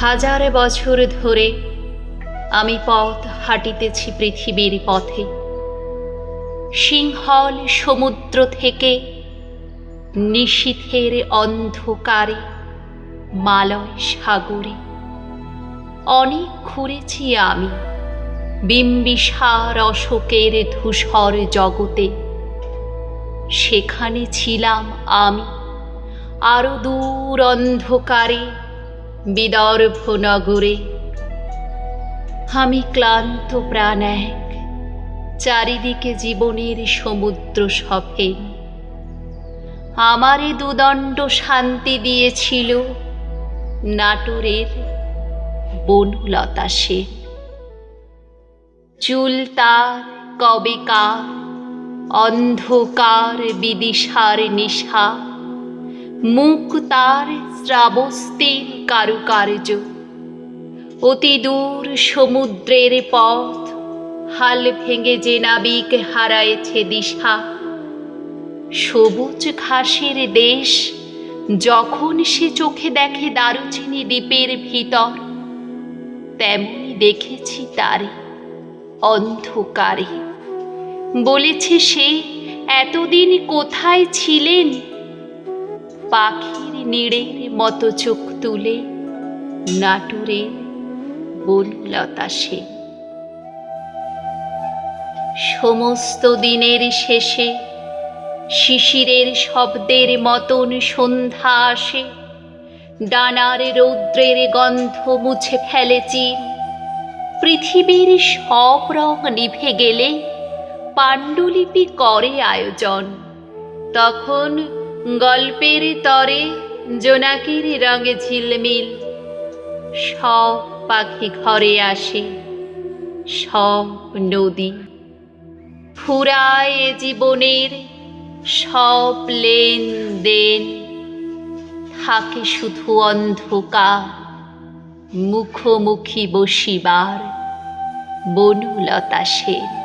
হাজার বছর ধরে আমি পথ হাঁটিতেছি পৃথিবীর পথে। সিংহল সমুদ্র থেকে নিশীথের অন্ধকারে মালয় সাগরে অনেক ঘুরেছি আমি। বিম্বিসার অশোকের ধূসর জগতে সেখানে ছিলাম আমি। আরো দূর অন্ধকারে বিদর্ভ নগরে আমি ক্লান্ত প্রাণ এক, চারিদিকে জীবনের সমুদ্র সফে। আমারে দুদণ্ড শান্তি দিয়েছিল নাটোরের বনলতা সেন। চুল তার কবেকার অন্ধকার বিদিশার নিশা, মুখ তার শ্রাবস্তির কারুকার্য। অতি দূর সমুদ্রের পথ হাল ভেঙে যে নাবিক হারায়েছে দিশা। সবুজ ঘাসের দেশ যখন সে চোখে দেখে দারুচিনি দ্বীপের ভিতর, তেমনি দেখেছি তারে অন্ধকারে। বলেছে সে, এতদিন কোথায় ছিলেন? পাখির নীড়ের মতো চোখ তুলে নাটোরের বনলতা সেন। সমস্ত দিনের শেষে শিশিরের শব্দের মতন সন্ধ্যা আসে। ডানার রৌদ্রের গন্ধ মুছে ফেলে চির। পৃথিবীর সব রং নিভে গেলে পাণ্ডুলিপি করে আয়োজন। তখন গল্পের তরে জোনাকির রঙে ঝিলমিল। সব পাখি ঘরে আসে, সব নদী ফুরায় জীবনের সব লেনদেন। থাকে শুধু অন্ধকার মুখোমুখি বসিবার বনলতা সেন।